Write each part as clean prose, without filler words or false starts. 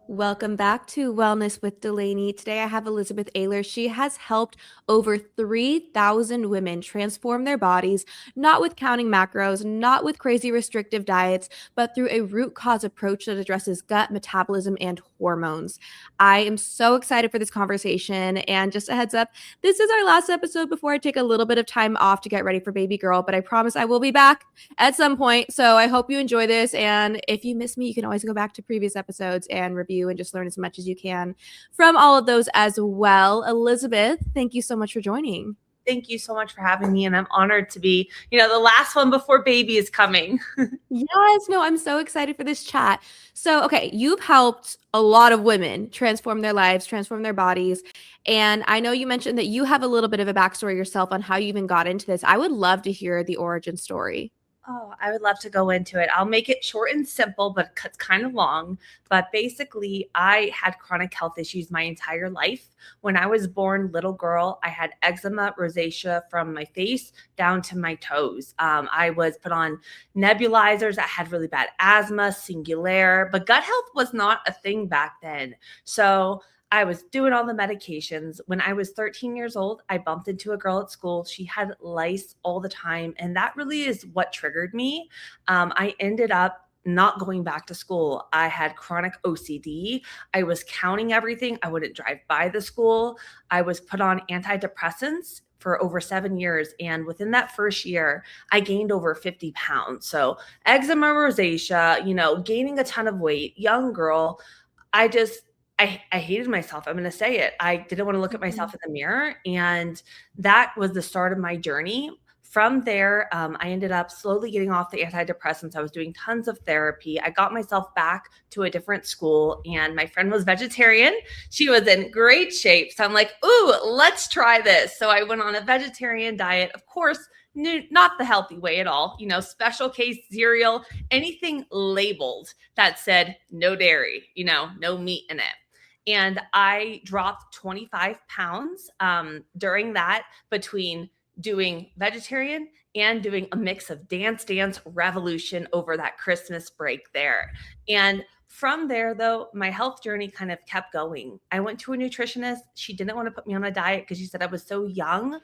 Welcome back to Wellness with Delaney. Today I have Elizabeth Aylor. She has helped over 3,000 women transform their bodies, not with counting macros, not with crazy restrictive diets, but through a root cause approach that addresses gut, metabolism, and hormones. I am so excited for this conversation. And just a heads up, this is our last episode before I take a little bit of time off to get ready for baby girl, but I promise I will be back at some point. So I hope you enjoy this. And if you miss me, you can always go back to previous episodes and review and just learn as much as you can from all of those as well. Elizabeth, thank you so much for joining. Thank you so much for having me. And I'm honored to be, the last one before baby is coming. Yes, no, I'm so excited for this chat. So, okay, you've helped a lot of women transform their lives, transform their bodies. And I know you mentioned that you have a little bit of a backstory yourself on how you even got into this. I would love to hear the origin story. Oh, I would love to go into it. I'll make it short and simple, but it's kind of long. But basically, I had chronic health issues my entire life. When I was born, little girl, I had eczema, rosacea from my face down to my toes. I was put on nebulizers. I had really bad asthma, singular, but gut health was not a thing back then. So I was doing all the medications. When I was 13 years old, I bumped into a girl at school. She had lice all the time. And that really is what triggered me. I ended up not going back to school. I had chronic OCD. I was counting everything. I wouldn't drive by the school. I was put on antidepressants for over 7 years. And within that first year, I gained over 50 pounds. So eczema, rosacea, gaining a ton of weight, young girl. I hated myself. I'm going to say it. I didn't want to look at myself in the mirror. And that was the start of my journey. From there, I ended up slowly getting off the antidepressants. I was doing tons of therapy. I got myself back to a different school, and my friend was vegetarian. She was in great shape. So I'm like, ooh, let's try this. So I went on a vegetarian diet. Of course, not the healthy way at all, special case cereal, anything labeled that said no dairy, no meat in it. And I dropped 25 pounds during that, between doing vegetarian and doing a mix of dance revolution over that Christmas break there. And from there, though, my health journey kind of kept going. I went to a nutritionist. She didn't want to put me on a diet because she said I was so young.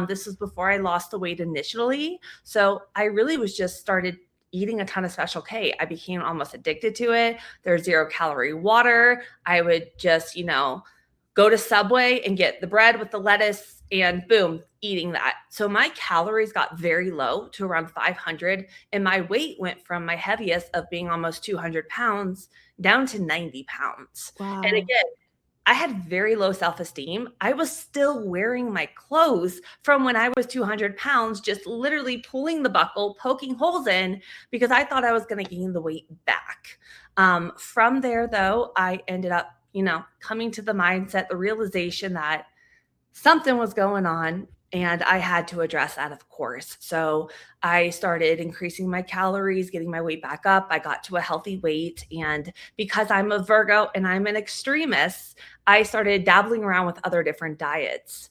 This was before I lost the weight initially. So I really was just started eating a ton of Special K. I became almost addicted to it. There's 0-calorie water. I would just, go to Subway and get the bread with the lettuce and boom, eating that. So my calories got very low to around 500, and my weight went from my heaviest of being almost 200 pounds down to 90 pounds. Wow. And again, I had very low self-esteem. I was still wearing my clothes from when I was 200 pounds, just literally pulling the buckle, poking holes in, because I thought I was going to gain the weight back. From there, though, I ended up, coming to the mindset, the realization that something was going on. And I had to address that, of course. So I started increasing my calories, getting my weight back up. I got to a healthy weight. And because I'm a Virgo and I'm an extremist, I started dabbling around with other different diets.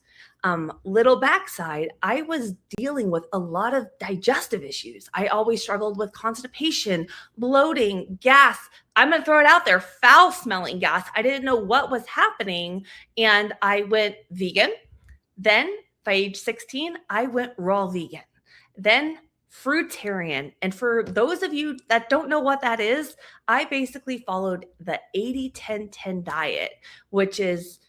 Little backside, I was dealing with a lot of digestive issues. I always struggled with constipation, bloating, gas. I'm going to throw it out there, foul smelling gas. I didn't know what was happening. And I went vegan. Then by age 16, I went raw vegan, then fruitarian. And for those of you that don't know what that is, I basically followed the 80-10-10 diet, which is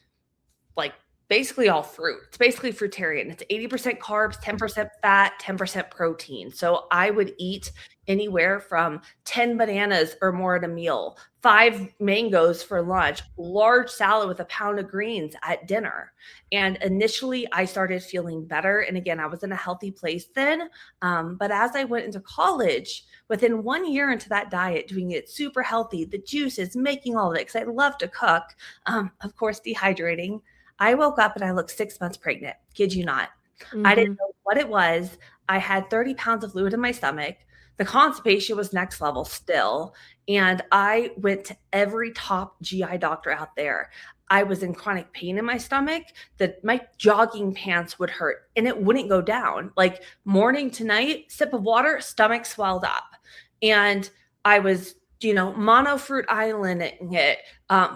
like basically all fruit. It's basically fruitarian. It's 80% carbs, 10% fat, 10% protein. So I would eat anywhere from 10 bananas or more at a meal, 5 mangoes for lunch, large salad with a pound of greens at dinner. And initially I started feeling better. And again, I was in a healthy place then. But as I went into college, within 1 year into that diet, doing it super healthy, the juices, making all of it, because I love to cook, of course, dehydrating, I woke up and I looked 6 months pregnant. Kid you not. Mm-hmm. I didn't know what it was. I had 30 pounds of fluid in my stomach. The constipation was next level still. And I went to every top GI doctor out there. I was in chronic pain in my stomach, that my jogging pants would hurt and it wouldn't go down. Like morning to night, sip of water, stomach swelled up. And I was monofruit islanding it,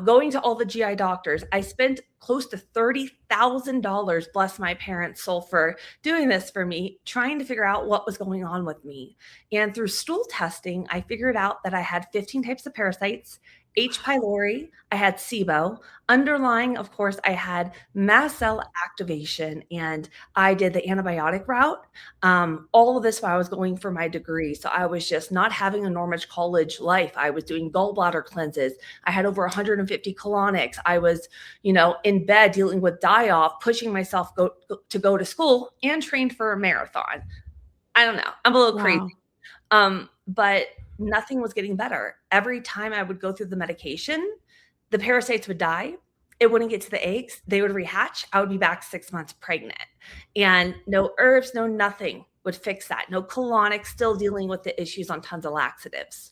going to all the GI doctors. I spent close to $30,000, bless my parents' soul, for doing this for me, trying to figure out what was going on with me. And through stool testing, I figured out that I had 15 types of parasites, H. pylori, I had SIBO. Underlying, of course, I had mast cell activation, and I did the antibiotic route. All of this while I was going for my degree. So I was just not having a normal college life. I was doing gallbladder cleanses. I had over 150 colonics. I was, in bed dealing with die-off, pushing myself to go to school and trained for a marathon. I don't know. I'm a little crazy. Wow. But nothing was getting better. Every time I would go through the medication, the parasites would die. It wouldn't get to the eggs. They would rehatch. I would be back 6 months pregnant. And no herbs, no nothing would fix that. No colonics, still dealing with the issues on tons of laxatives.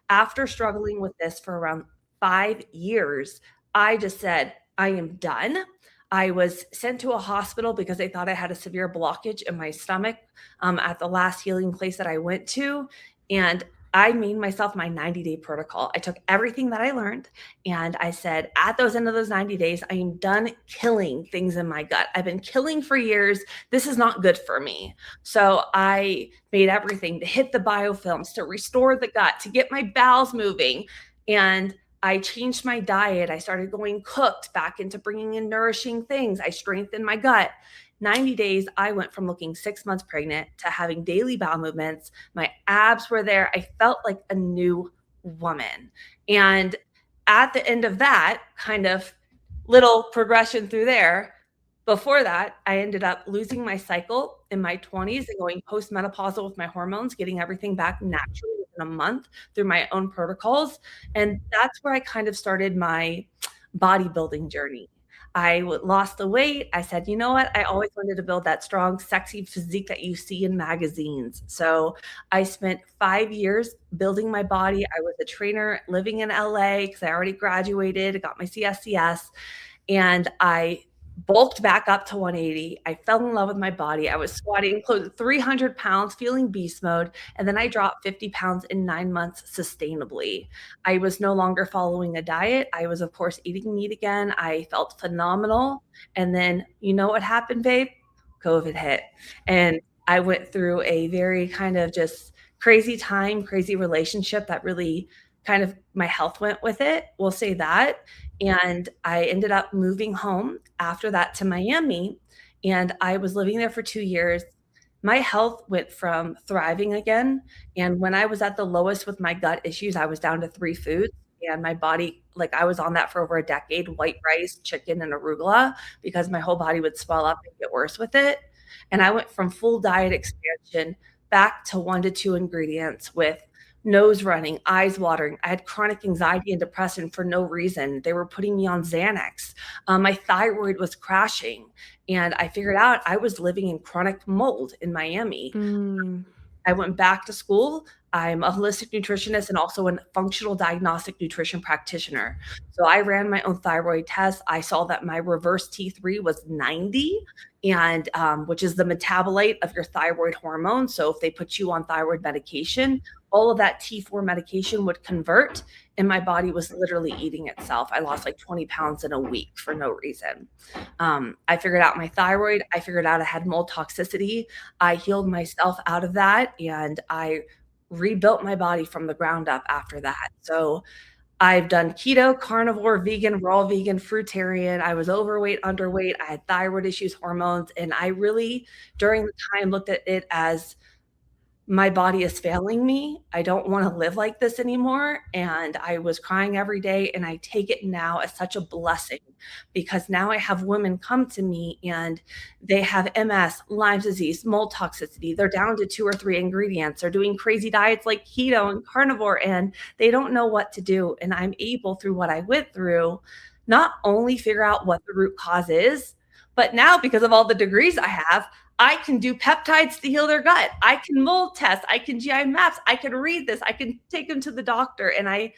After struggling with this for around 5 years, I just said, I am done. I was sent to a hospital because they thought I had a severe blockage in my stomach at the last healing place that I went to. And I made myself my 90-day protocol. I took everything that I learned and I said, at those end of those 90 days, I am done killing things in my gut. I've been killing for years. This is not good for me. So I made everything to hit the biofilms, to restore the gut, to get my bowels moving. And I changed my diet. I started going cooked back into bringing in nourishing things. I strengthened my gut. 90 days, I went from looking 6 months pregnant to having daily bowel movements. My abs were there. I felt like a new woman. And at the end of that kind of little progression through there, before that, I ended up losing my cycle in my 20s and going postmenopausal with my hormones, getting everything back naturally within a month through my own protocols. And that's where I kind of started my bodybuilding journey. I lost the weight. I said, you know what? I always wanted to build that strong, sexy physique that you see in magazines. So I spent 5 years building my body. I was a trainer living in LA because I already graduated. I got my CSCS, and I bulked back up to 180. I fell in love with my body. I was squatting close to 300 pounds, feeling beast mode. And then I dropped 50 pounds in 9 months sustainably. I was no longer following a diet. I was, of course, eating meat again. I felt phenomenal. And then, you know what happened, babe? COVID hit. And I went through a very kind of just crazy time, crazy relationship that really kind of my health went with it. We'll say that. And I ended up moving home after that to Miami. And I was living there for 2 years. My health went from thriving again. And when I was at the lowest with my gut issues, I was down to 3 foods. And my body, like I was on that for over a decade, white rice, chicken, and arugula, because my whole body would swell up and get worse with it. And I went from full diet expansion back to 1 to 2 ingredients with nose running, eyes watering. I had chronic anxiety and depression for no reason. They were putting me on Xanax. My thyroid was crashing. And I figured out I was living in chronic mold in Miami. I went back to school. I'm a holistic nutritionist and also a functional diagnostic nutrition practitioner. So I ran my own thyroid test. I saw that my reverse T3 was 90, and which is the metabolite of your thyroid hormone. So if they put you on thyroid medication, all of that T4 medication would convert, and my body was literally eating itself. I lost like 20 pounds in a week for no reason. I figured out my thyroid. I figured out I had mold toxicity. I healed myself out of that, and I rebuilt my body from the ground up after that. So I've done keto, carnivore, vegan, raw vegan, fruitarian. I was overweight, underweight. I had thyroid issues, hormones, and I really, during the time, looked at it as my body is failing me. I don't want to live like this anymore. And I was crying every day. And I take it now as such a blessing, because now I have women come to me and they have MS, Lyme disease, mold toxicity. They're down to 2 or 3 ingredients. They're doing crazy diets like keto and carnivore, and they don't know what to do. And I'm able, through what I went through, not only figure out what the root cause is, but now, because of all the degrees I have, I can do peptides to heal their gut. I can mold test. I can GI maps. I can read this. I can take them to the doctor. And I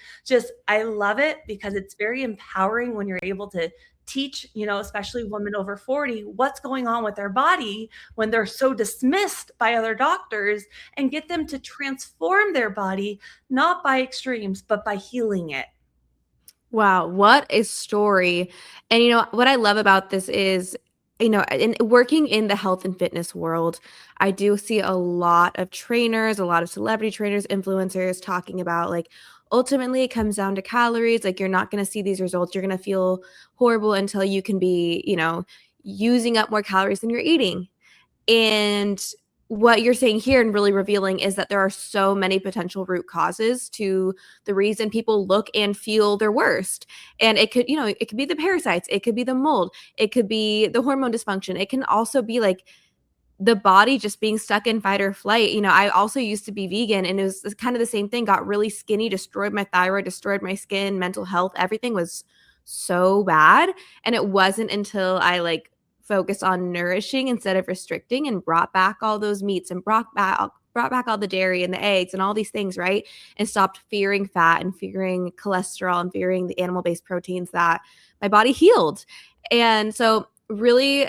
love it because it's very empowering when you're able to teach, especially women over 40, what's going on with their body when they're so dismissed by other doctors, and get them to transform their body, not by extremes, but by healing it. Wow, what a story. And what I love about this is, in working in the health and fitness world, I do see a lot of trainers, a lot of celebrity trainers, influencers talking about like ultimately it comes down to calories. Like you're not going to see these results. You're going to feel horrible until you can be, using up more calories than you're eating. And what you're saying here and really revealing is that there are so many potential root causes to the reason people look and feel their worst. And it could, it could be the parasites, it could be the mold, it could be the hormone dysfunction. It can also be like the body just being stuck in fight or flight. I also used to be vegan and it was kind of the same thing. Got really skinny, destroyed my thyroid, destroyed my skin, mental health, everything was so bad. And it wasn't until I like focused on nourishing instead of restricting and brought back all those meats and brought back all the dairy and the eggs and all these things, right? And stopped fearing fat and fearing cholesterol and fearing the animal-based proteins, that my body healed. And so really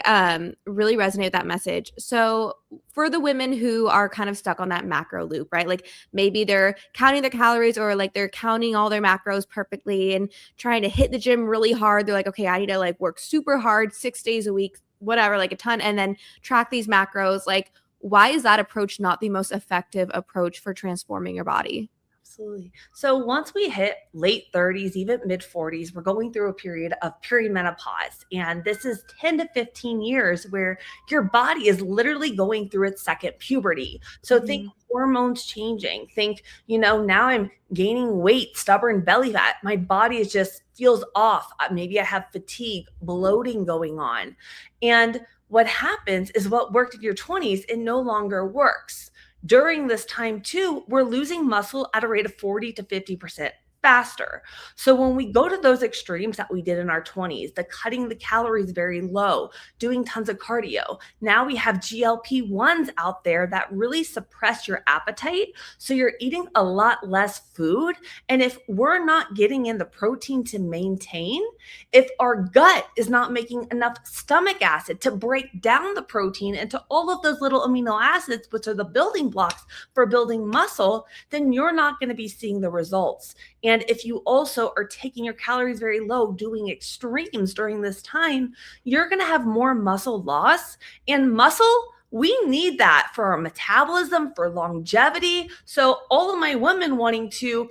really resonate with that message. So for the women who are kind of stuck on that macro loop, right? Like maybe they're counting their calories or like they're counting all their macros perfectly and trying to hit the gym really hard. They're like, okay, I need to like work super hard 6 days a week, whatever, like a ton, and then track these macros. Like, why is that approach not the most effective approach for transforming your body? Absolutely. So once we hit late 30s, even mid 40s, we're going through a period of perimenopause. And this is 10 to 15 years where your body is literally going through its second puberty. So think hormones changing. Think, now I'm gaining weight, stubborn belly fat. My body is just feels off. Maybe I have fatigue, bloating going on. And what happens is what worked in your 20s, it no longer works. During this time too, we're losing muscle at a rate of 40 to 50% faster. So when we go to those extremes that we did in our 20s, the cutting the calories very low, doing tons of cardio, now we have GLP-1s out there that really suppress your appetite. So you're eating a lot less food. And if we're not getting in the protein to maintain, if our gut is not making enough stomach acid to break down the protein into all of those little amino acids, which are the building blocks for building muscle, then you're not going to be seeing the results. And if you also are taking your calories very low, doing extremes during this time, you're going to have more muscle loss. And muscle, we need that for our metabolism, for longevity. So all of my women wanting to,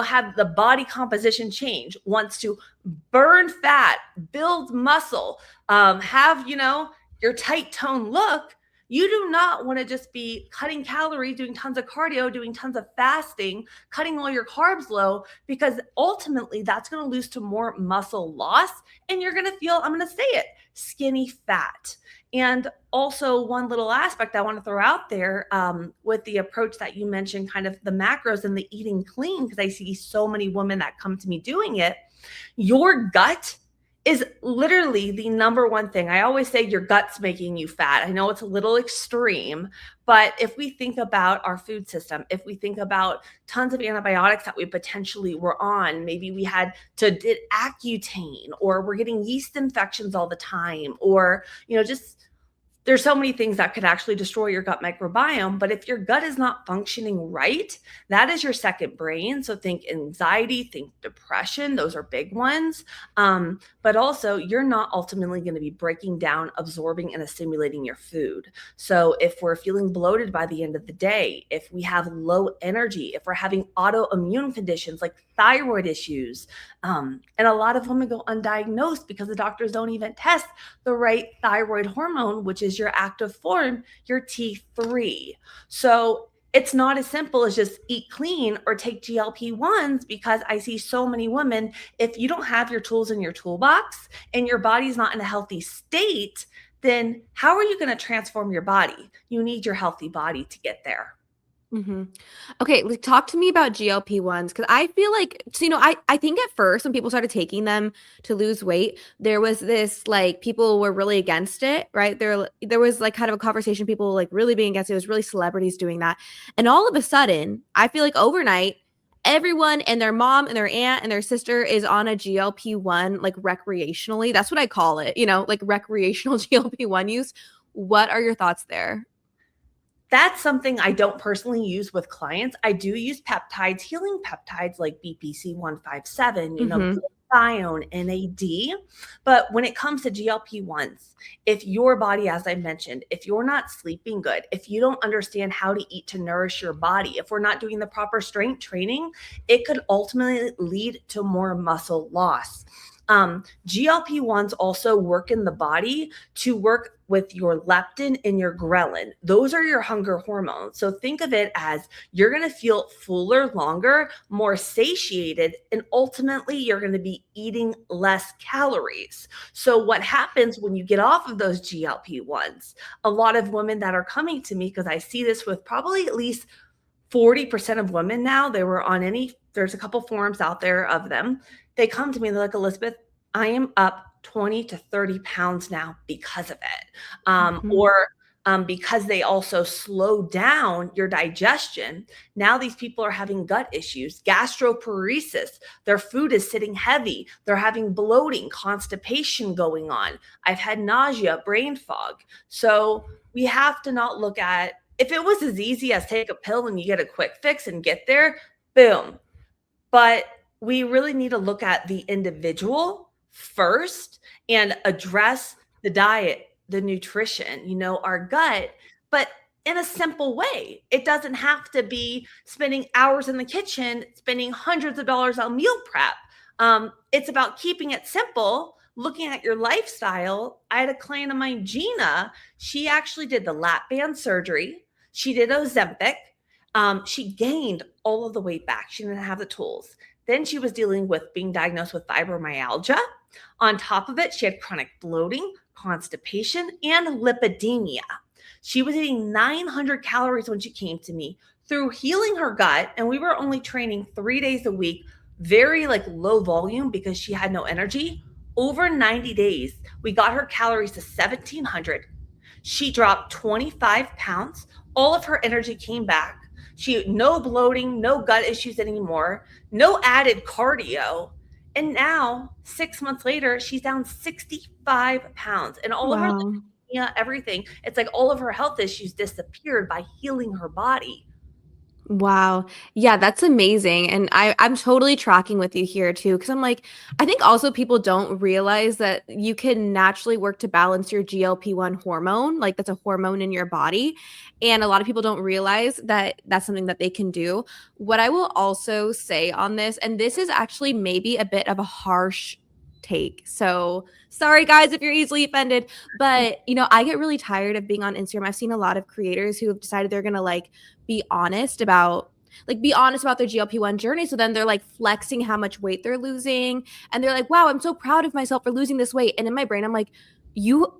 have the body composition change, wants to burn fat, build muscle, have, your tight tone look. You do not want to just be cutting calories, doing tons of cardio, doing tons of fasting, cutting all your carbs low, because ultimately that's going to lead to more muscle loss. And you're going to feel, I'm going to say it, skinny fat. And also one little aspect I want to throw out there with the approach that you mentioned, kind of the macros and the eating clean, because I see so many women that come to me doing it. Your gut is literally the number one thing. I always say your gut's making you fat. I know it's a little extreme, but if we think about our food system, if we think about tons of antibiotics that we potentially were on, maybe we had to did Accutane, or we're getting yeast infections all the time, or, just there's so many things that could actually destroy your gut microbiome. But if your gut is not functioning right, that is your second brain. So think anxiety, think depression. Those are big ones. But also you're not ultimately going to be breaking down, absorbing, and assimilating your food. So if we're feeling bloated by the end of the day, if we have low energy, if we're having autoimmune conditions like thyroid issues, and a lot of women go undiagnosed because the doctors don't even test the right thyroid hormone, which is your active form, your T3. So it's not as simple as just eat clean or take GLP-1s, because I see so many women, if you don't have your tools in your toolbox and your body's not in a healthy state, then how are you going to transform your body? You need your healthy body to get there. Mm-hmm. Okay, like, talk to me about GLP-1s because I feel like, so, I think at first when people started taking them to lose weight, there was this like people were really against it, right? There was like kind of a conversation, people like really being against it. It was really celebrities doing that. And all of a sudden, I feel like overnight, everyone and their mom and their aunt and their sister is on a GLP-1 like recreationally. That's what I call it, like recreational GLP-1 use. What are your thoughts there? That's something I don't personally use with clients. I do use peptides, healing peptides like BPC 157, Mm-hmm. glutathione, NAD. But when it comes to GLP 1s, if your body, as I mentioned, if you're not sleeping good, if you don't understand how to eat to nourish your body, if we're not doing the proper strength training, it could ultimately lead to more muscle loss. GLP 1s also work in the body to work with your leptin and your ghrelin. Those are your hunger hormones. So think of it as you're going to feel fuller longer, more satiated, and ultimately you're going to be eating less calories. So what happens when you get off of those GLP-1s? A lot of women that are coming to me, because I see this with probably at least 40% of women now, there's a couple forums out there of them. They come to me, they're like, Elizabeth, I am up 20 to 30 pounds now because of it. Mm-hmm. Or because they also slow down your digestion. Now these people are having gut issues, gastroparesis. Their food is sitting heavy. They're having bloating, constipation going on. I've had nausea, brain fog. So we have to not look at, if it was as easy as take a pill and you get a quick fix and get there, boom. But we really need to look at the individual first and address the diet, the nutrition, our gut, but in a simple way. It doesn't have to be spending hours in the kitchen, spending hundreds of dollars on meal prep. It's about keeping it simple, looking at your lifestyle. I had a client of mine, Gina. She actually did the lap band surgery. She did Ozempic. She gained all of the weight back. She didn't have the tools. Then she was dealing with being diagnosed with fibromyalgia. On top of it, she had chronic bloating, constipation, and lipidemia. She was eating 900 calories when she came to me through healing her gut. And we were only training 3 days a week, very like low volume because she had no energy. Over 90 days, we got her calories to 1700. She dropped 25 pounds. All of her energy came back. She no bloating, no gut issues anymore, no added cardio. And now, 6 months later, she's down 65 pounds. And all of her, Wow. yeah, everything. It's like all of her health issues disappeared by healing her body. Wow. Yeah, that's amazing. And I'm totally tracking with you here too. Cause I'm like, I think also people don't realize that you can naturally work to balance your GLP-1 hormone. Like that's a hormone in your body. And a lot of people don't realize that that's something that they can do. What I will also say on this, and this is actually maybe a bit of a harsh take. So sorry guys if you're easily offended, but I get really tired of being on Instagram. I've seen a lot of creators who have decided they're gonna like be honest about their GLP-1 journey. So then they're like flexing how much weight they're losing. And they're like, wow, I'm so proud of myself for losing this weight. And in my brain, I'm like, you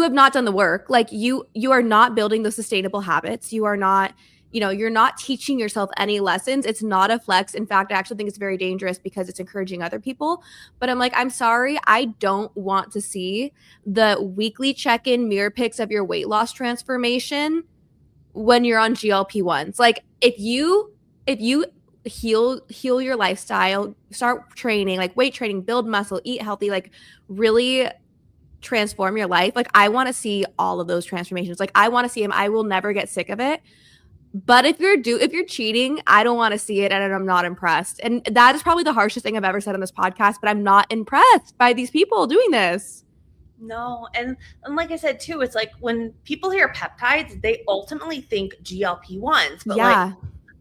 have not done the work. Like you are not building those sustainable habits. You are not, you're not teaching yourself any lessons. It's not a flex. In fact, I actually think it's very dangerous because it's encouraging other people. But I'm like, I'm sorry, I don't want to see the weekly check-in mirror pics of your weight loss transformation when you're on GLP-1s. Like if you heal your lifestyle, start training, like weight training, build muscle, eat healthy, like really transform your life. Like I want to see all of those transformations. Like I want to see them. I will never get sick of it. But if you're cheating, I don't want to see it and I'm not impressed. And that is probably the harshest thing I've ever said on this podcast, but I'm not impressed by these people doing this. No, and like I said too, it's like when people hear peptides, they ultimately think GLP-1s, but like Yeah.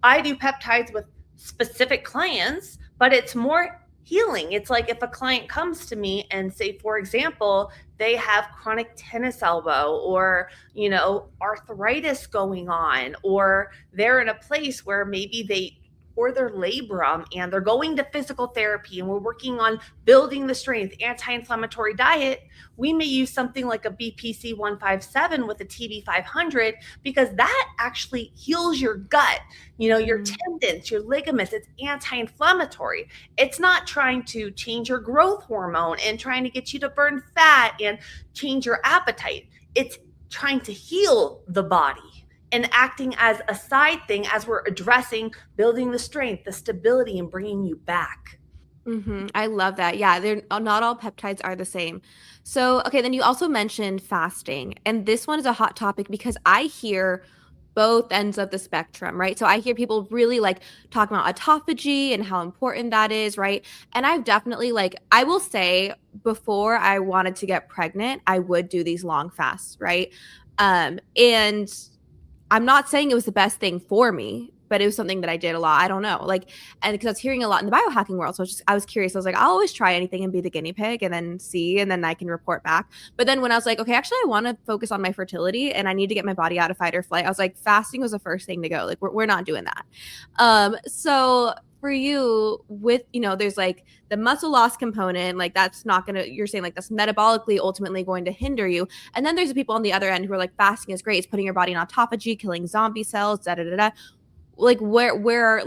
I do peptides with specific clients, but it's more healing. It's like if a client comes to me and say, for example, they have chronic tennis elbow or, arthritis going on, or they're in a place where maybe they or they're labrum and they're going to physical therapy and we're working on building the strength, anti-inflammatory diet, we may use something like a BPC 157 with a TB 500 because that actually heals your gut, your tendons, your ligaments. It's anti-inflammatory. It's not trying to change your growth hormone and trying to get you to burn fat and change your appetite. It's trying to heal the body and acting as a side thing as we're addressing building the strength, the stability, and bringing you back. I love that. Yeah, they're not all peptides are the same. So, okay, then you also mentioned fasting, and this one is a hot topic because I hear both ends of the spectrum, right? So I hear people really like talking about autophagy and how important that is, right? And I've definitely I will say before I wanted to get pregnant, I would do these long fasts, right? And I'm not saying it was the best thing for me, but it was something that I did a lot. I don't know. And because I was hearing a lot in the biohacking world. So I was curious. I was like, I'll always try anything and be the guinea pig and then see, and then I can report back. But then when I was like, okay, actually, I want to focus on my fertility and I need to get my body out of fight or flight, I was like, fasting was the first thing to go. Like, we're not doing that. So for you with, there's like the muscle loss component, like that's not going to, you're saying like that's metabolically ultimately going to hinder you. And then there's the people on the other end who are like, fasting is great. It's putting your body in autophagy, killing zombie cells, da da da da. Like where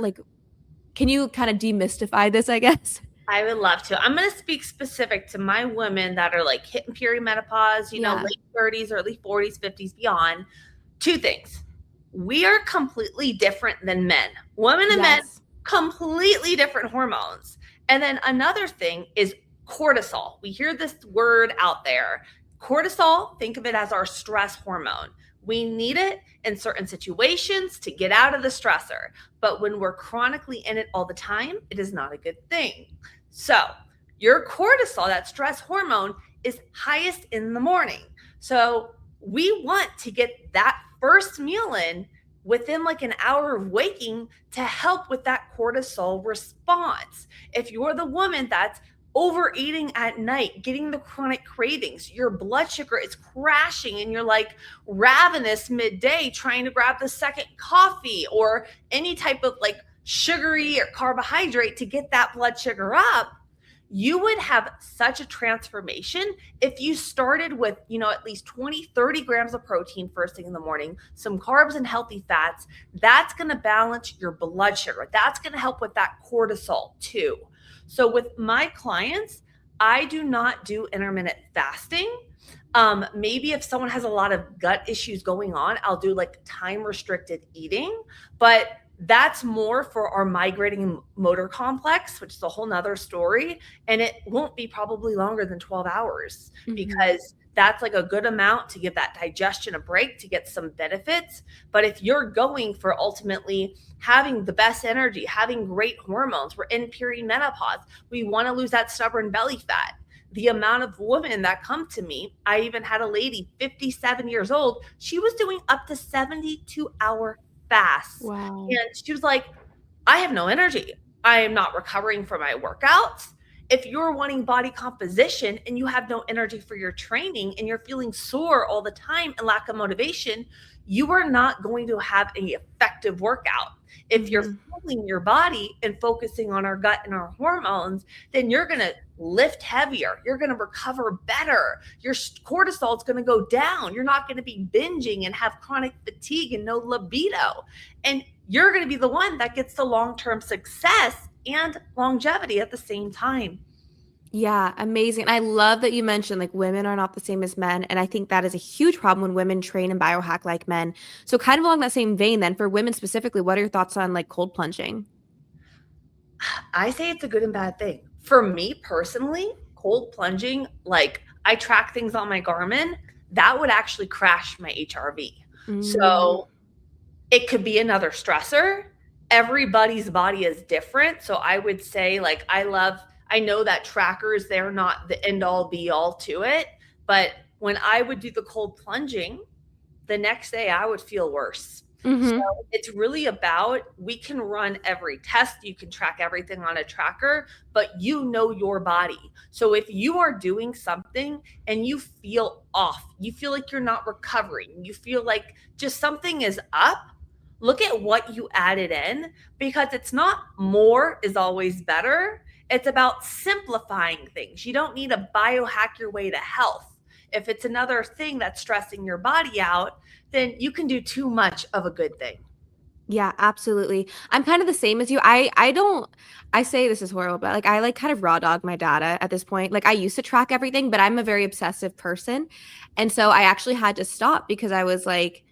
can you kind of demystify this, I guess? I would love to. I'm going to speak specific to my women that are like hitting perimenopause, late 30s, early 40s, 50s, beyond. Two things. We are completely different than men. Women and men, completely different hormones. And then another thing is cortisol. We hear this word out there. Cortisol, think of it as our stress hormone. We need it in certain situations to get out of the stressor. But when we're chronically in it all the time, it is not a good thing. So your cortisol, that stress hormone, is highest in the morning. So we want to get that first meal in within like an hour of waking to help with that cortisol response. If you're the woman that's overeating at night, getting the chronic cravings, your blood sugar is crashing and you're like ravenous midday trying to grab the second coffee or any type of like sugary or carbohydrate to get that blood sugar up, you would have such a transformation if you started with, at least 20, 30 grams of protein first thing in the morning, some carbs and healthy fats. That's going to balance your blood sugar. That's going to help with that cortisol too. So with my clients, I do not do intermittent fasting. Maybe if someone has a lot of gut issues going on, I'll do like time restricted eating, but that's more for our migrating motor complex, which is a whole nother story. And it won't be probably longer than 12 hours because that's like a good amount to give that digestion a break to get some benefits. But if you're going for ultimately having the best energy, having great hormones, we're in perimenopause, we want to lose that stubborn belly fat. The amount of women that come to me, I even had a lady, 57 years old, she was doing up to 72-hour fast. Wow. And she was like, I have no energy. I am not recovering from my workouts. If you're wanting body composition and you have no energy for your training and you're feeling sore all the time and lack of motivation, you are not going to have an effective workout. If you're fueling your body and focusing on our gut and our hormones, then you're going to lift heavier. You're going to recover better. Your cortisol is going to go down. You're not going to be binging and have chronic fatigue and no libido. And you're going to be the one that gets the long-term success and longevity at the same time. Yeah, amazing. I love that you mentioned like women are not the same as men. And I think that is a huge problem when women train and biohack like men. So kind of along that same vein then, for women specifically, what are your thoughts on like cold plunging? I say it's a good and bad thing. For me personally, cold plunging, like I track things on my Garmin, that would actually crash my HRV. So it could be another stressor. Everybody's body is different. So I would say like I know that trackers, they're not the end all be all to it. But when I would do the cold plunging, the next day I would feel worse. So it's really about, we can run every test. You can track everything on a tracker, but you know your body. So if you are doing something and you feel off, you feel like you're not recovering, you feel like just something is up, look at what you added in, because it's not more is always better. It's about simplifying things. You don't need to biohack your way to health. If it's another thing that's stressing your body out, then you can do too much of a good thing. Yeah, absolutely. I'm kind of the same as you. I don't I say this is horrible, but like I like kind of raw dog my data at this point. Like I used to track everything, but I'm a very obsessive person. And so I actually had to stop because I was like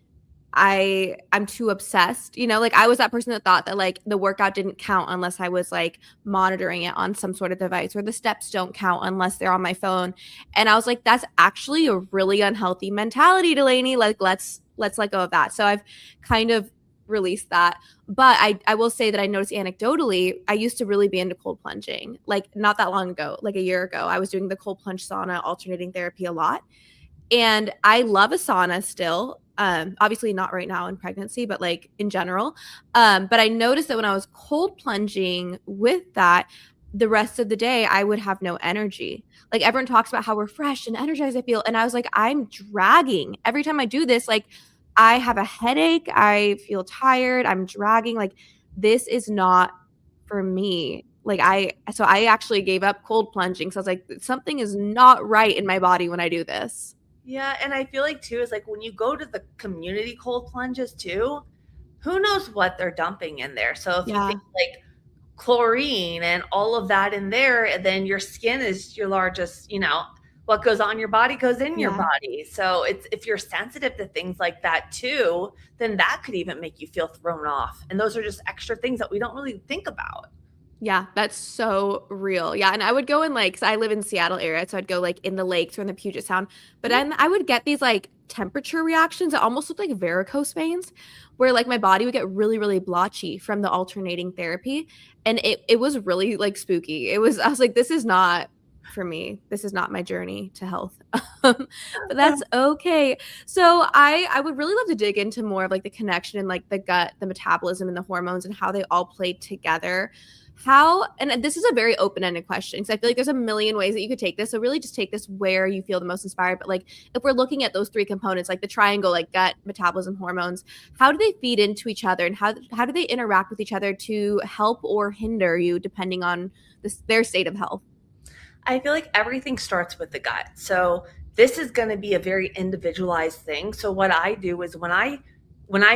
I'm too obsessed. You know, like I was that person that thought that like the workout didn't count unless I was like monitoring it on some sort of device, or the steps don't count unless they're on my phone. And I was like, that's actually a really unhealthy mentality, Delaney. Like let's let go of that. So I've kind of released that. But I will say that I noticed anecdotally, I used to really be into cold plunging. Like not that long ago, like a year ago, I was doing the cold plunge sauna alternating therapy a lot. And I love a sauna still. Obviously not right now in pregnancy, but like in general. But I noticed that when I was cold plunging with that, the rest of the day I would have no energy. Like everyone talks about how refreshed and energized I feel. And I was like, I'm dragging. Every time I do this, like I have a headache, I feel tired, I'm dragging. Like this is not for me. Like so I actually gave up cold plunging. So I was like, something is not right in my body when I do this. Yeah, and I feel like too is like when you go to the community cold plunges too, who knows what they're dumping in there. So if you think Yeah. like chlorine and all of that in there, and then your skin is your largest, what goes on your body goes in your Yeah. body. So it's if you're sensitive to things like that too, then that could even make you feel thrown off. And those are just extra things that we don't really think about. Yeah, that's so real. Yeah, and I would go in like, 'cause I live in Seattle area, so I'd go like in the lakes or in the Puget Sound. But Mhm. then I would get these like temperature reactions that almost looked like varicose veins, where like my body would get really, really blotchy from the alternating therapy, and it was really like spooky. It was I was like, this is not for me. This is not my journey to health. But that's okay. So I would really love to dig into more of like the connection and like the gut, the metabolism, and the hormones and how they all play together. How, and this is a very open-ended question because I feel like there's a million ways that you could take this. So really just take this where you feel the most inspired. But like if we're looking at those three components, like the triangle, like gut, metabolism, hormones, how do they feed into each other and how do they interact with each other to help or hinder you depending on their state of health? I feel like everything starts with the gut. So this is going to be a very individualized thing. So what I do is when I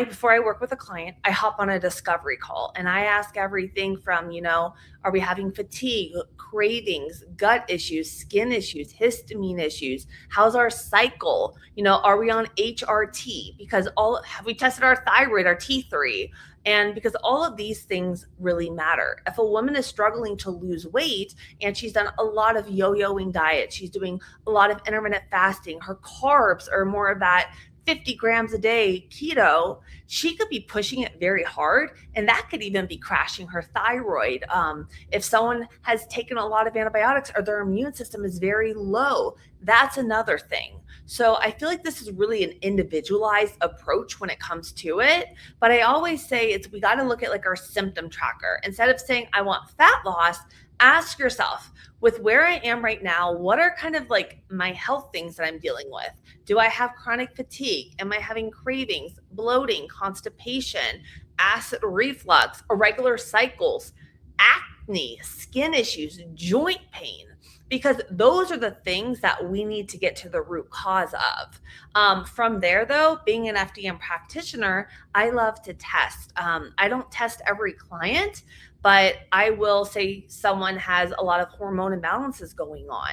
before I work with a client, I hop on a discovery call and I ask everything from, are we having fatigue, cravings, gut issues, skin issues, histamine issues? How's our cycle? Are we on HRT? Because all have we tested our thyroid, our T3? And because all of these things really matter. If a woman is struggling to lose weight and she's done a lot of yo-yoing diet, she's doing a lot of intermittent fasting, her carbs are more of that 50 grams a day keto, she could be pushing it very hard. And that could even be crashing her thyroid. If someone has taken a lot of antibiotics or their immune system is very low, that's another thing. So I feel like this is really an individualized approach when it comes to it. But I always say we got to look at like our symptom tracker. Instead of saying, I want fat loss, ask yourself, with where I am right now, what are kind of like my health things that I'm dealing with? Do I have chronic fatigue? Am I having cravings, bloating, constipation, acid reflux, irregular cycles, acne, skin issues, joint pain? Because those are the things that we need to get to the root cause of. From there, though, being an FDN practitioner, I love to test. I don't test every client, but I will say someone has a lot of hormone imbalances going on.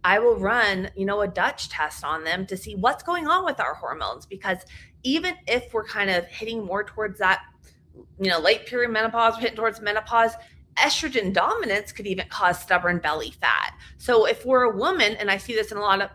I will run, a Dutch test on them to see what's going on with our hormones. Because even if we're kind of hitting more towards that, late period menopause, hitting towards menopause, estrogen dominance could even cause stubborn belly fat. So if we're a woman, and I see this in a lot of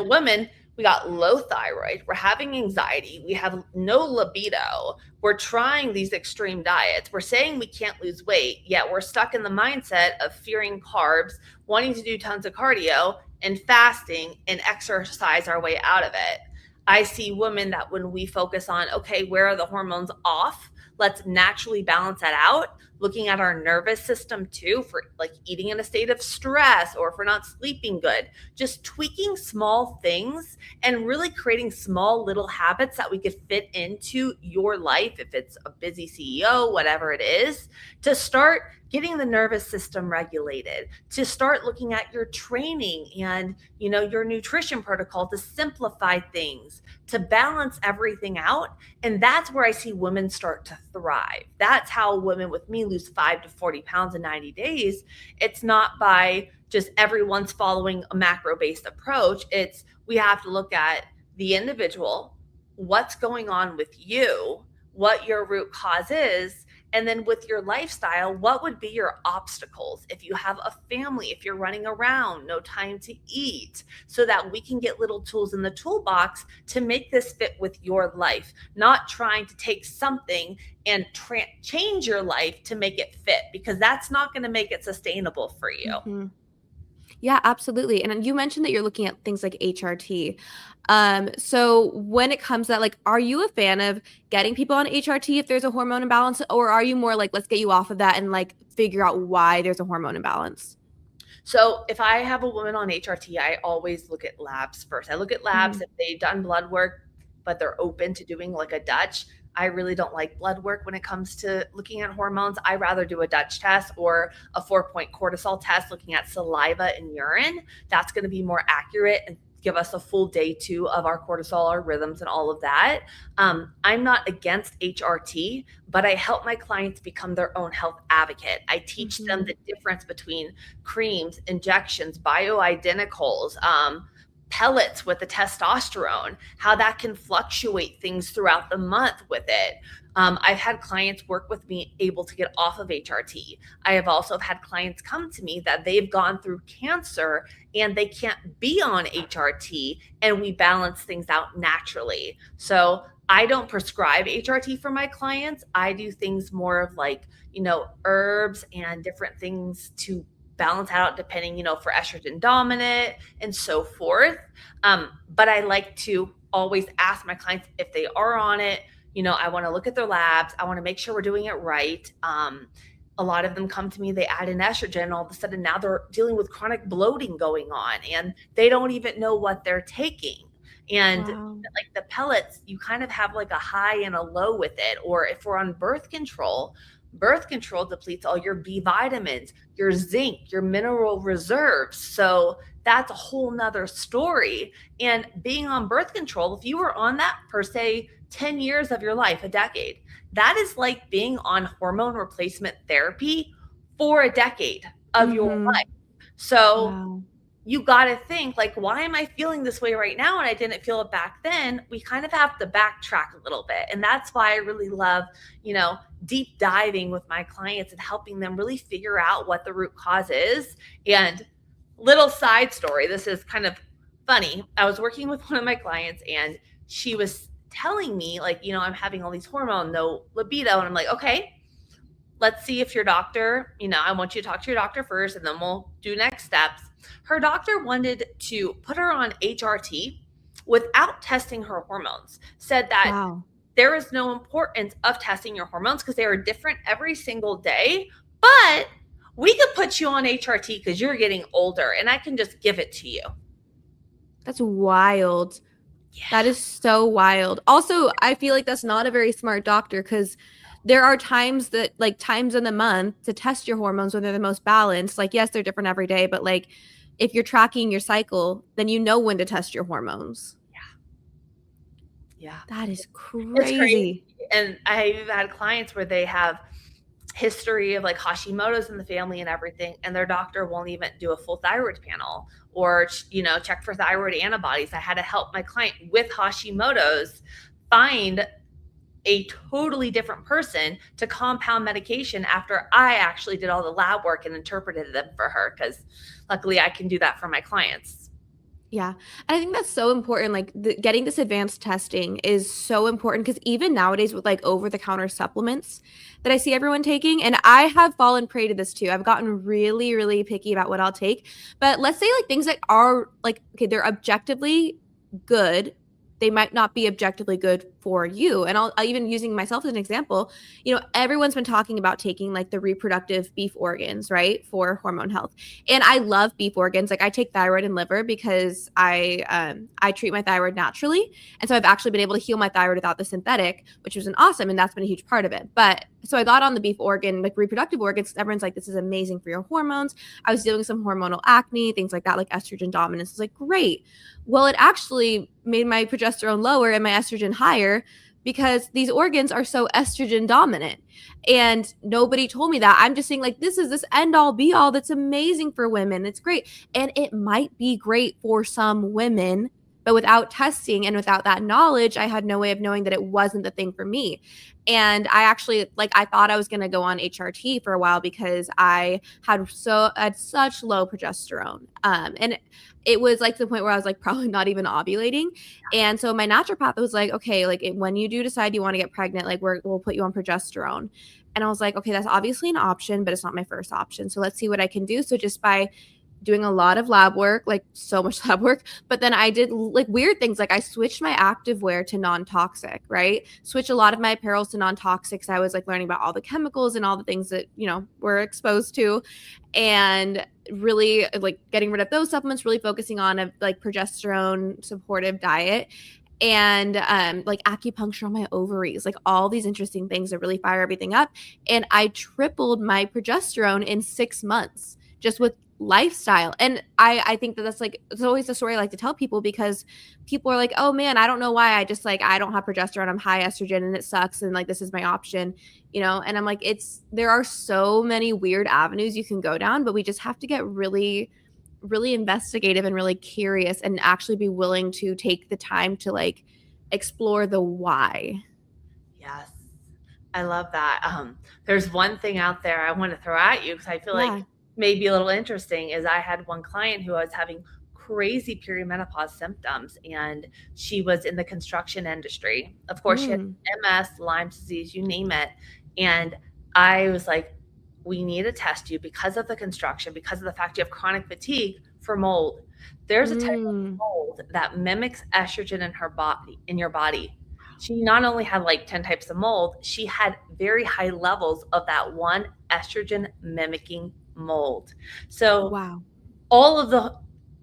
women, we got low thyroid, we're having anxiety, we have no libido, we're trying these extreme diets, we're saying we can't lose weight, yet we're stuck in the mindset of fearing carbs, wanting to do tons of cardio and fasting and exercise our way out of it. I see women that when we focus on, okay, where are the hormones off? Let's naturally balance that out. looking at our nervous system too, for like eating in a state of stress or if we're not sleeping good, just tweaking small things and really creating small little habits that we could fit into your life, if it's a busy CEO, whatever it is, to start getting the nervous system regulated, to start looking at your training and, your nutrition protocol, to simplify things, to balance everything out. And that's where I see women start to thrive. That's how women with me lose 5 to 40 pounds in 90 days. It's not by just everyone's following a macro based approach. It's we have to look at the individual, what's going on with you, what your root cause is, and then with your lifestyle, what would be your obstacles if you have a family, if you're running around, no time to eat, so that we can get little tools in the toolbox to make this fit with your life, not trying to take something and change your life to make it fit, because that's not going to make it sustainable for you. Mm-hmm. Yeah, absolutely. And you mentioned that you're looking at things like HRT. So when it comes to that, like, are you a fan of getting people on HRT if there's a hormone imbalance, or are you more like, let's get you off of that and like figure out why there's a hormone imbalance? So if I have a woman on HRT, I always look at labs first. I look at labs if they've done blood work, but they're open to doing like a Dutch. I really don't like blood work when it comes to looking at hormones. I rather do a Dutch test or a 4-point cortisol test looking at saliva and urine. That's going to be more accurate and give us a full day too of our cortisol, our rhythms, and all of that. I'm not against HRT, but I help my clients become their own health advocate. I teach them the difference between creams, injections, bioidenticals, pellets with the testosterone, how that can fluctuate things throughout the month with it. I've had clients work with me able to get off of HRT. I have also had clients come to me that they've gone through cancer and they can't be on HRT, and we balance things out naturally. So I don't prescribe HRT for my clients. I do things more of like, herbs and different things to balance out depending, for estrogen dominant and so forth. But I like to always ask my clients if they are on it. I want to look at their labs. I want to make sure we're doing it right. A lot of them come to me, they add an estrogen, all of a sudden now they're dealing with chronic bloating going on and they don't even know what they're taking. And like the pellets, you kind of have like a high and a low with it. Or if we're on birth control depletes all your B vitamins, your zinc, your mineral reserves. So that's a whole nother story. And being on birth control, if you were on that per se 10 years of your life, a decade, that is like being on hormone replacement therapy for a decade of your life. So you got to think like, why am I feeling this way right now? And I didn't feel it back then. We kind of have to backtrack a little bit. And that's why I really love, deep diving with my clients and helping them really figure out what the root cause is. And little side story, this is kind of funny. I was working with one of my clients and she was telling me like, I'm having all these hormones, no libido. And I'm like, okay, let's see if your doctor, I want you to talk to your doctor first and then we'll do next steps. Her doctor wanted to put her on HRT without testing her hormones, said that there is no importance of testing your hormones because they are different every single day, but we could put you on HRT because you're getting older and I can just give it to you. That's wild. Yeah. That is so wild. Also, I feel like that's not a very smart doctor because there are times in the month to test your hormones when they're the most balanced. Like, yes, they're different every day, but like if you're tracking your cycle, then you know when to test your hormones. Yeah. That is crazy. And I've had clients where they have history of like Hashimoto's in the family and everything, and their doctor won't even do a full thyroid panel or, check for thyroid antibodies. I had to help my client with Hashimoto's find a totally different person to compound medication after I actually did all the lab work and interpreted them for her, because luckily I can do that for my clients. Yeah. And I think that's so important. Like getting this advanced testing is so important because even nowadays with like over-the-counter supplements that I see everyone taking, and I have fallen prey to this too. I've gotten really, really picky about what I'll take. But let's say like things that are like, okay, they're objectively good, they might not be objectively good for you. And I'll even using myself as an example, everyone's been talking about taking like the reproductive beef organs, right, for hormone health. And I love beef organs. Like I take thyroid and liver because I treat my thyroid naturally. And so I've actually been able to heal my thyroid without the synthetic, which was an awesome, and that's been a huge part of it. But so I got on the beef organ, like reproductive organs. Everyone's like, this is amazing for your hormones. I was dealing with some hormonal acne, things like that, like estrogen dominance. It's like, great. Well, it actually made my progesterone lower and my estrogen higher because these organs are so estrogen dominant. And nobody told me that. I'm just saying, like, this is this end all be all that's amazing for women. It's great. And it might be great for some women, but without testing and without that knowledge, I had no way of knowing that it wasn't the thing for me. And I actually, like, I thought I was going to go on HRT for a while because I had such low progesterone. And it was like to the point where I was like probably not even ovulating. And so my naturopath was like, okay, like when you do decide you want to get pregnant, like we'll put you on progesterone. And I was like, okay, that's obviously an option, but it's not my first option. So let's see what I can do. So just by doing a lot of lab work, like so much lab work, but then I did like weird things. Like I switched my active wear to non-toxic, right? Switch a lot of my apparels to non-toxics. I was like learning about all the chemicals and all the things that, we're exposed to, and really like getting rid of those supplements, really focusing on a like progesterone supportive diet, and like acupuncture on my ovaries, like all these interesting things that really fire everything up. And I tripled my progesterone in 6 months just with lifestyle. And I think that that's like, it's always the story I like to tell people, because people are like, oh man, I don't know why, I just like, I don't have progesterone, I'm high estrogen and it sucks, and like this is my option, and I'm like, there are so many weird avenues you can go down, but we just have to get really really investigative and really curious and actually be willing to take the time to like explore the why. Yes. I love that. There's one thing out there I want to throw at you because I feel Yeah. like maybe a little interesting is I had one client who was having crazy perimenopause symptoms, and she was in the construction industry. Of course, she had MS, Lyme disease, you name it. And I was like, we need to test you because of the construction, because of the fact you have chronic fatigue, for mold. There's a type of mold that mimics estrogen in your body. She not only had like 10 types of mold, she had very high levels of that one estrogen mimicking mold. So Wow. all of the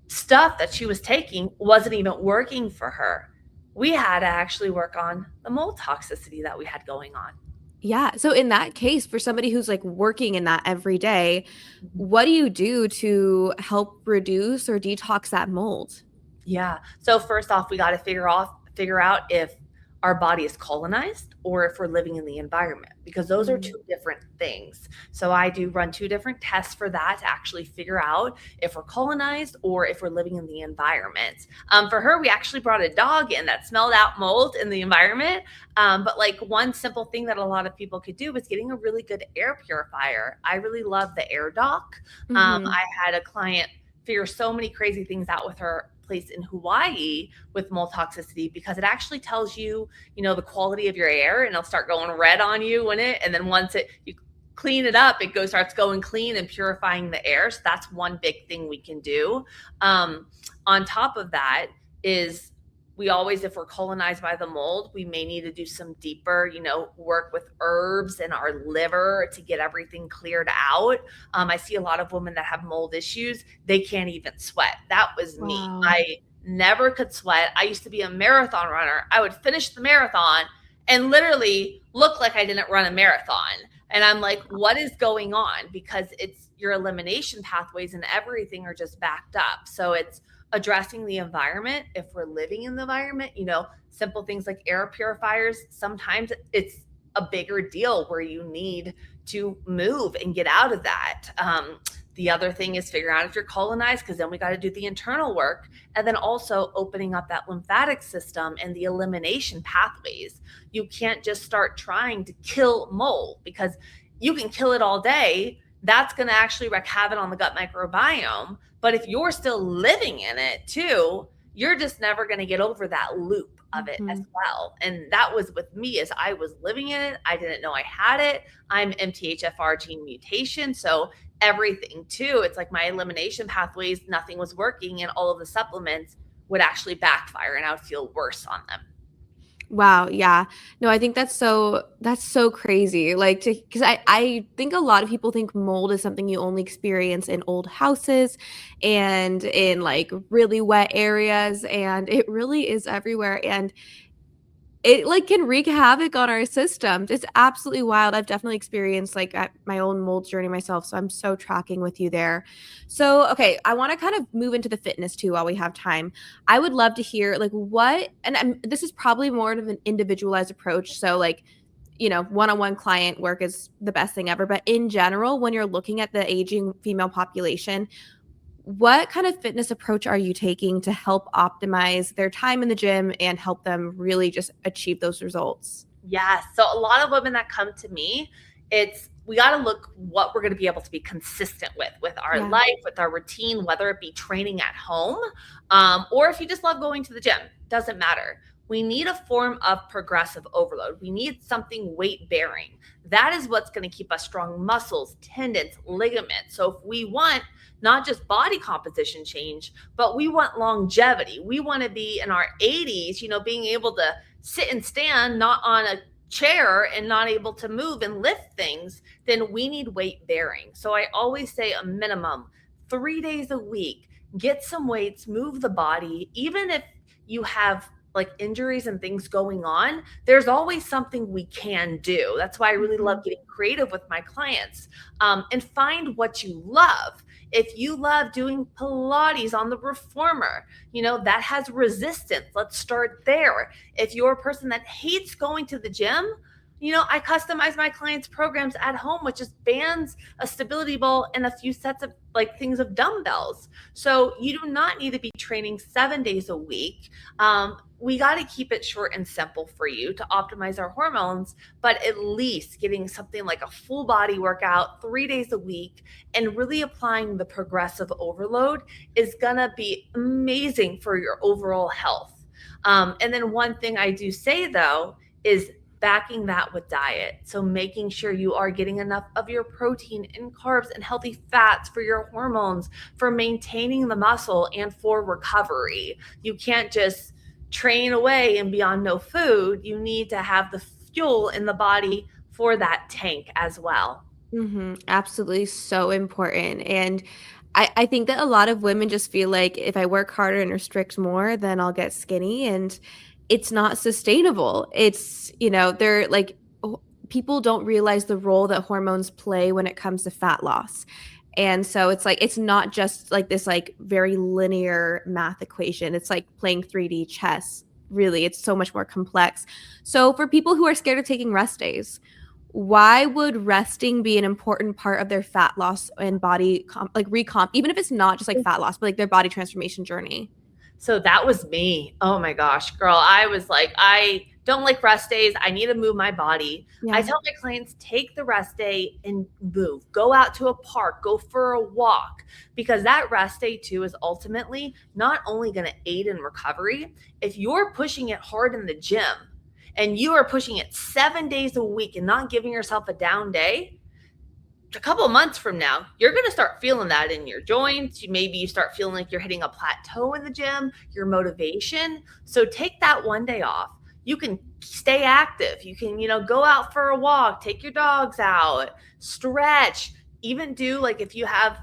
stuff that she was taking wasn't even working for her. We had to actually work on the mold toxicity that we had going on. Yeah. So in that case, for somebody who's like working in that every day, what do you do to help reduce or detox that mold? Yeah. So first off, we got to figure out if our body is colonized or if we're living in the environment, because those are two different things. So I do run two different tests for that to actually figure out if we're colonized or if we're living in the environment. For her, we actually brought a dog in that smelled out mold in the environment. But like one simple thing that a lot of people could do is getting a really good air purifier. I really love the Air Doc. I had a client figure so many crazy things out with her place in Hawaii with mold toxicity, because it actually tells you, the quality of your air, and it'll start going red on you in it. And then once you clean it up, it starts going clean and purifying the air. So that's one big thing we can do. On top of that is we always, if we're colonized by the mold, we may need to do some deeper, work with herbs in our liver to get everything cleared out. I see a lot of women that have mold issues. They can't even sweat. That was me. Wow. I never could sweat. I used to be a marathon runner. I would finish the marathon and literally look like I didn't run a marathon. And I'm like, what is going on? Because it's your elimination pathways and everything are just backed up. So it's addressing the environment. If we're living in the environment, simple things like air purifiers, sometimes it's a bigger deal where you need to move and get out of that. The other thing is figuring out if you're colonized, because then we got to do the internal work, and then also opening up that lymphatic system and the elimination pathways. You can't just start trying to kill mold, because you can kill it all day. That's going to actually wreak havoc on the gut microbiome. But if you're still living in it too, you're just never going to get over that loop of it as well. And that was with me, as I was living in it. I didn't know I had it. I'm MTHFR gene mutation. So everything too, it's like my elimination pathways, nothing was working, and all of the supplements would actually backfire and I would feel worse on them. Wow, yeah. No, I think that's so crazy. Like to because I think a lot of people think mold is something you only experience in old houses and in like really wet areas, and it really is everywhere. And it like can wreak havoc on our systems. It's absolutely wild. I've definitely experienced like my own mold journey myself, so I'm so tracking with you there. So, okay, I want to kind of move into the fitness too while we have time. I would love to hear like what, and this is probably more of an individualized approach. So, like, one-on-one client work is the best thing ever. But in general, when you're looking at the aging female population, what kind of fitness approach are you taking to help optimize their time in the gym and help them really just achieve those results? Yeah. So a lot of women that come to me, it's we got to look what we're going to be able to be consistent with our Yeah. life, with our routine, whether it be training at home, or if you just love going to the gym, doesn't matter. We need a form of progressive overload. We need something weight bearing. That is what's going to keep us strong muscles, tendons, ligaments. So if we want not just body composition change, but we want longevity. We want to be in our 80s, being able to sit and stand, not on a chair and not able to move and lift things, then we need weight bearing. So I always say a minimum 3 days a week, get some weights, move the body. Even if you have like injuries and things going on, there's always something we can do. That's why I really love Mhm. getting creative with my clients, and find what you love. If you love doing Pilates on the reformer, that has resistance. Let's start there. If you're a person that hates going to the gym, I customize my clients' programs at home with just bands, a stability ball, and a few sets of like things of dumbbells. So you do not need to be training 7 days a week. We got to keep it short and simple for you to optimize our hormones, but at least getting something like a full body workout 3 days a week and really applying the progressive overload is going to be amazing for your overall health. And then one thing I do say though is backing that with diet. So making sure you are getting enough of your protein and carbs and healthy fats for your hormones, for maintaining the muscle and for recovery. You can't just train away and be on no food. You need to have the fuel in the body for that tank as well. Absolutely, so important. And I think that a lot of women just feel like if I work harder and restrict more, then I'll get skinny. And it's not sustainable. They're like, people don't realize the role that hormones play when it comes to fat loss. And so it's like, it's not just like this, like, very linear math equation. It's like playing 3D chess. Really, it's so much more complex. So, for people who are scared of taking rest days, why would resting be an important part of their fat loss and body like recomp, even if it's not just like fat loss, but like their body transformation journey? So that was me. Oh my gosh, girl. I was like, I don't like rest days. I need to move my body. I Yeah. tell my clients, take the rest day and move. Go out to a park, go for a walk, because that rest day too is ultimately not only going to aid in recovery. If you're pushing it hard in the gym and you are pushing it 7 days a week and not giving yourself a down day, a couple of months from now, you're going to start feeling that in your joints. Maybe you start feeling like you're hitting a plateau in the gym, your motivation. So take that one day off. You can stay active. You can, go out for a walk, take your dogs out, stretch, even do like if you have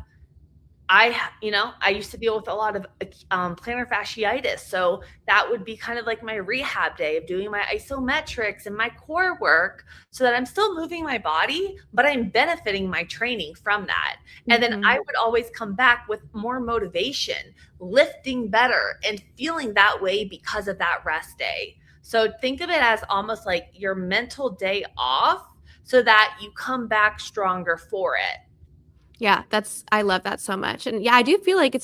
I used to deal with a lot of plantar fasciitis. So that would be kind of like my rehab day of doing my isometrics and my core work so that I'm still moving my body, but I'm benefiting my training from that. And then I Hmm. would always come back with more motivation, lifting better, and feeling that way because of that rest day. So think of it as almost like your mental day off so that you come back stronger for it. Yeah, I love that so much. And yeah, I do feel like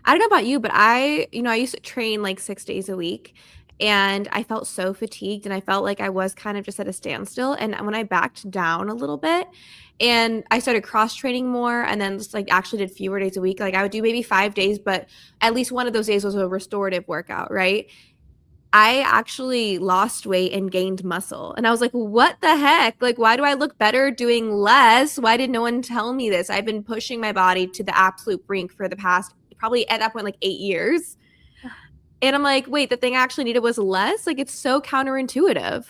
I don't know about you, but I used to train like 6 days a week and I felt so fatigued and I felt like I was kind of just at a standstill. And when I backed down a little bit and I started cross training more and then just like actually did fewer days a week, like I would do maybe 5 days, but at least one of those days was a restorative workout, right? I actually lost weight and gained muscle. And I was like, what the heck? Like, why do I look better doing less? Why did no one tell me this? I've been pushing my body to the absolute brink for the past, probably at that point, like 8 years. And I'm like, wait, the thing I actually needed was less? Like, it's so counterintuitive.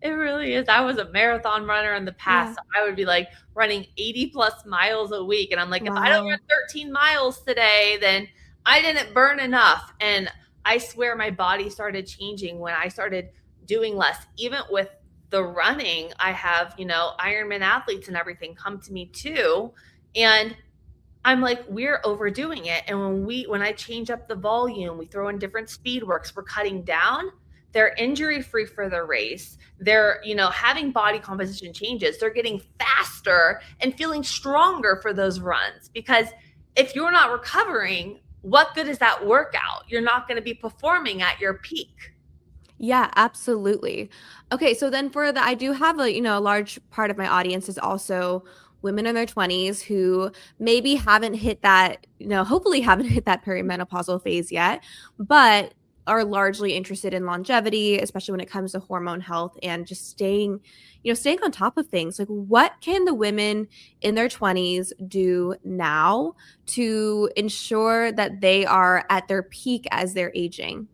It really is. I was a marathon runner in the past. Yeah. So I would be like running 80 plus miles a week. And I'm like, if I don't run Wow. 13 miles today, then I didn't burn enough. And I swear my body started changing when I started doing less. Even with the running, I have, Ironman athletes and everything come to me too. And I'm like, we're overdoing it. And when I change up the volume, we throw in different speed works, we're cutting down. They're injury free for the race. They're, having body composition changes. They're getting faster and feeling stronger for those runs. Because if you're not recovering, what good is that workout? You're not going to be performing at your peak. Yeah, absolutely. Okay, so then for the I do have a large part of my audience is also women in their 20s who maybe haven't hit that, hopefully haven't hit that perimenopausal phase yet, but are largely interested in longevity, especially when it comes to hormone health and just staying on top of things. Like, what can the women in their 20s do now to ensure that they are at their peak as they're aging?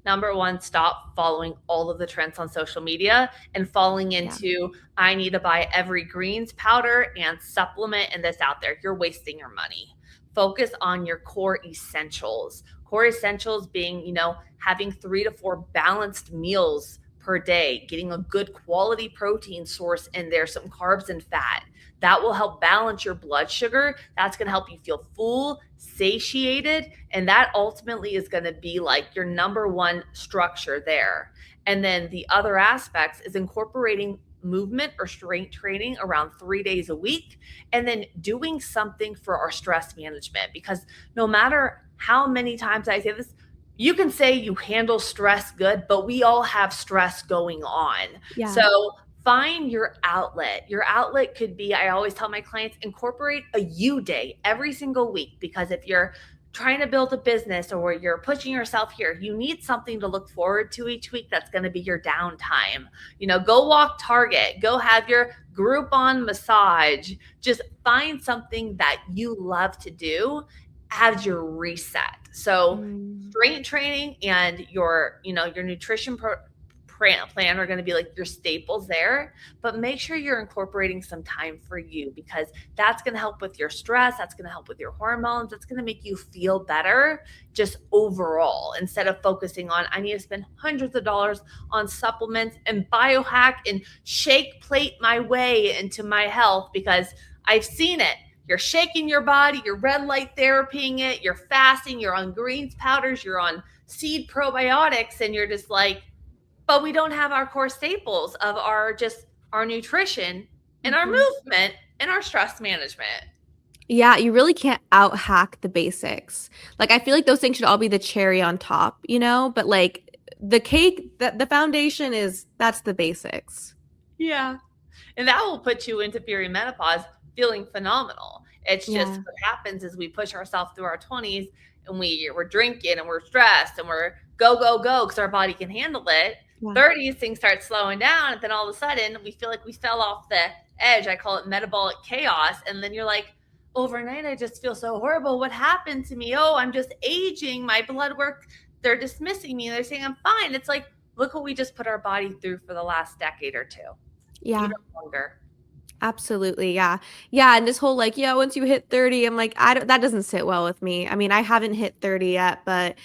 Number one, stop following all of the trends on social media and falling Yeah. into, I need to buy every greens powder and supplement and this out there. You're wasting your money. Focus on your core essentials. Core essentials being, having 3 to 4 balanced meals per day, getting a good quality protein source in there, some carbs and fat. That will help balance your blood sugar. That's going to help you feel full, satiated, and that ultimately is going to be like your number one structure there. And then the other aspects is incorporating movement or strength training around 3 days a week, and then doing something for our stress management. Because no matter how many times I say this, you can say you handle stress good, but we all have stress going on. Yeah. So find your outlet. Your outlet could be, I always tell my clients, incorporate a you day every single week. Because if you're trying to build a business or you're pushing yourself here, you need something to look forward to each week that's going to be your downtime. Go walk Target, go have your Groupon massage. Just find something that you love to do as your reset. So Mm. strength training and your nutrition plan are going to be like your staples there, but make sure you're incorporating some time for you, because that's going to help with your stress, that's going to help with your hormones, that's going to make you feel better just overall, instead of focusing on, I need to spend hundreds of dollars on supplements and biohack and shake plate my way into my health. Because I've seen it. You're shaking your body, you're red light therapying it, you're fasting, you're on greens powders, you're on seed probiotics, and you're just like, but we don't have our core staples of our nutrition and our Mhm. movement and our stress management. Yeah, you really can't out hack the basics. Like, I feel like those things should all be the cherry on top, but like the cake, the foundation that's the basics. Yeah. And that will put you into perimenopause feeling phenomenal. It's just Yeah. what happens is we push ourselves through our 20s, and we're drinking and we're stressed and we're go, go, go because our body can handle it. Yeah. 30s, things start slowing down. And then all of a sudden, we feel like we fell off the edge. I call it metabolic chaos. And then you're like, overnight, I just feel so horrible. What happened to me? Oh, I'm just aging. My blood work, they're dismissing me. They're saying I'm fine. It's like, look what we just put our body through for the last decade or two, Yeah. even longer. Absolutely. Yeah. Yeah, and this whole like, yeah, once you hit 30, I'm like, that doesn't sit well with me. I mean, I haven't hit 30 yet, but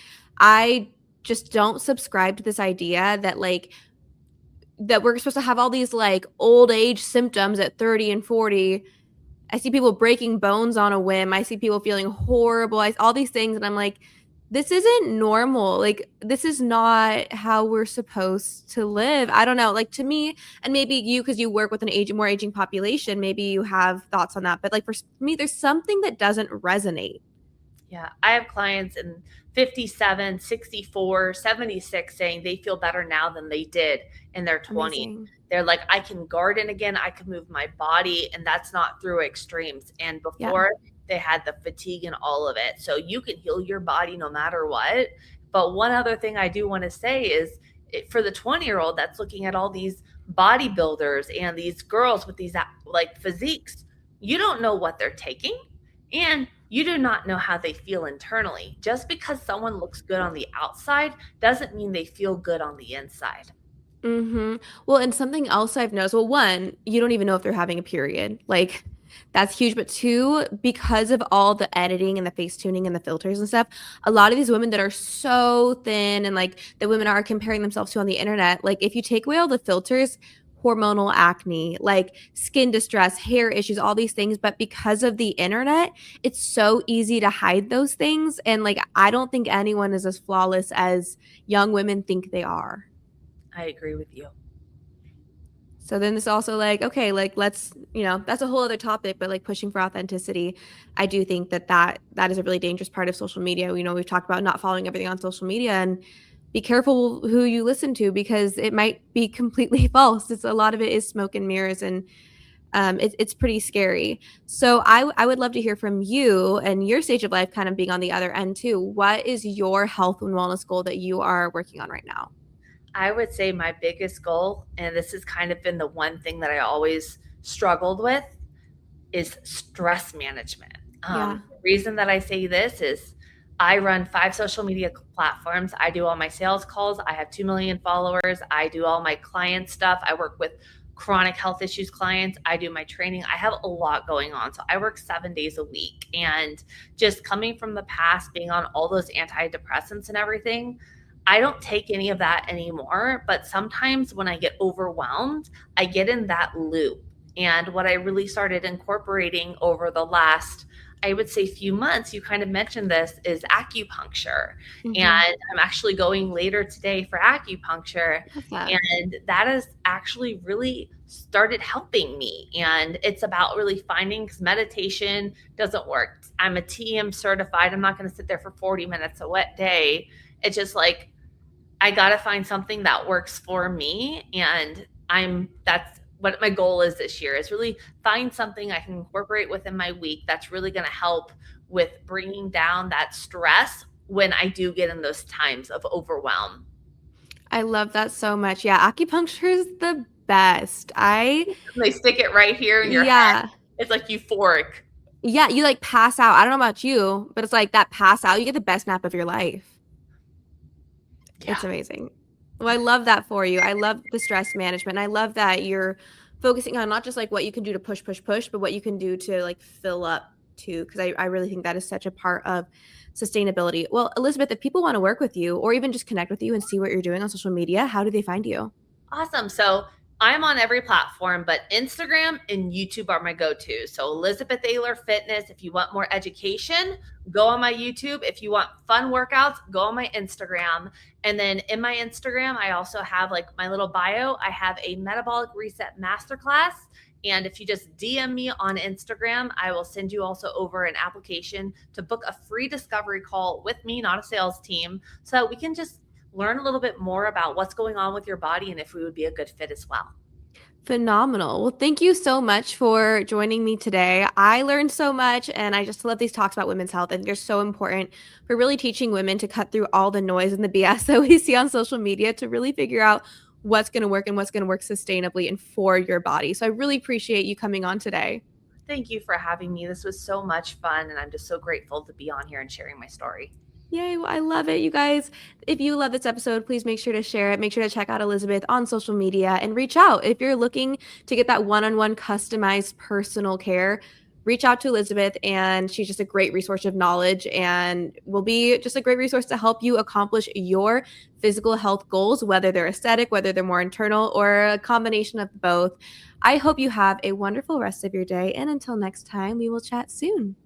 I just don't subscribe to this idea that we're supposed to have all these like old age symptoms at 30 and 40. I see people breaking bones on a whim. I see people feeling horrible. All these things. And I'm like, this isn't normal. Like, this is not how we're supposed to live. I don't know. Like, to me, and maybe you, because you work with more aging population, maybe you have thoughts on that. But like, for me, there's something that doesn't resonate. Yeah, I have clients in 57, 64, 76 saying they feel better now than they did in their 20s. Amazing. They're like, I can garden again, I can move my body, and that's not through extremes. And Yeah. before, they had the fatigue and all of it. So you can heal your body no matter what. But one other thing I do want to say is, for the 20-year-old that's looking at all these bodybuilders and these girls with these like physiques, you don't know what they're taking. And You do not know how they feel internally. Just because someone looks good on the outside doesn't mean they feel good on the inside. Well, and something else I've noticed, well, one, you don't even know if they're having a period. Like, that's huge. But two, because of all the editing and the face tuning and the filters and stuff, a lot of these women that are so thin and like the women are comparing themselves to on the internet, like if you take away all the filters, hormonal acne, like skin distress, hair issues, all these things. But because of the internet, it's so easy to hide those things. And like, I don't think anyone is as flawless as young women think they are. I agree with you. So then it's also like, okay, like let's, that's a whole other topic, but like pushing for authenticity, I do think that is a really dangerous part of social media. We've talked about not following everything on social media and be careful who you listen to because it might be completely false. It's a lot of it is smoke and mirrors and it's pretty scary. So I would love to hear from you and your stage of life kind of being on the other end too. What is your health and wellness goal that you are working on right now? I would say my biggest goal, and this has kind of been the one thing that I always struggled with, is stress management. Yeah. The reason that I say this is I run 5 social media platforms. I do all my sales calls. I have 2 million followers. I do all my client stuff. I work with chronic health issues clients. I do my training. I have a lot going on. So I work 7 days a week. And just coming from the past, being on all those antidepressants and everything, I don't take any of that anymore. But sometimes when I get overwhelmed, I get in that loop. And what I really started incorporating over the last, I would say, few months, you kind of mentioned this, is acupuncture. Mm-hmm. And I'm actually going later today for acupuncture. Love that. And that has actually really started helping me. And it's about really finding, because meditation doesn't work. I'm a TM certified. I'm not going to sit there for 40 minutes a wet day. It's just like, I got to find something that works for me. And that's what my goal is this year, is really find something I can incorporate within my week that's really going to help with bringing down that stress when I do get in those times of overwhelm. I love that so much. Yeah, acupuncture is the best. They stick it right here in your head. Yeah. It's like euphoric. Yeah, you like pass out. I don't know about you, but it's like that pass out, you get the best nap of your life. Yeah. It's amazing. Well, I love that for you. I love the stress management. I love that you're focusing on not just like what you can do to push, push, push, but what you can do to like fill up too. Cause I really think that is such a part of sustainability. Well, Elizabeth, if people want to work with you or even just connect with you and see what you're doing on social media, how do they find you? Awesome. So I'm on every platform, but Instagram and YouTube are my go-to. So Elizabeth Aylor Fitness. If you want more education, go on my YouTube. If you want fun workouts, go on my Instagram. And then in my Instagram, I also have like my little bio. I have a metabolic reset masterclass. And if you just DM me on Instagram, I will send you also over an application to book a free discovery call with me, not a sales team, so we can just learn a little bit more about what's going on with your body and if we would be a good fit as well. Phenomenal. Well, thank you so much for joining me today. I learned so much, and I just love these talks about women's health. And they're so important for really teaching women to cut through all the noise and the BS that we see on social media to really figure out what's going to work and what's going to work sustainably and for your body. So I really appreciate you coming on today. Thank you for having me. This was so much fun, and I'm just so grateful to be on here and sharing my story. Yay, well, I love it. You guys, if you love this episode, please make sure to share it. Make sure to check out Elizabeth on social media and reach out. If you're looking to get that one-on-one customized personal care, reach out to Elizabeth, and she's just a great resource of knowledge and will be just a great resource to help you accomplish your physical health goals, whether they're aesthetic, whether they're more internal, or a combination of both. I hope you have a wonderful rest of your day, and until next time, we will chat soon.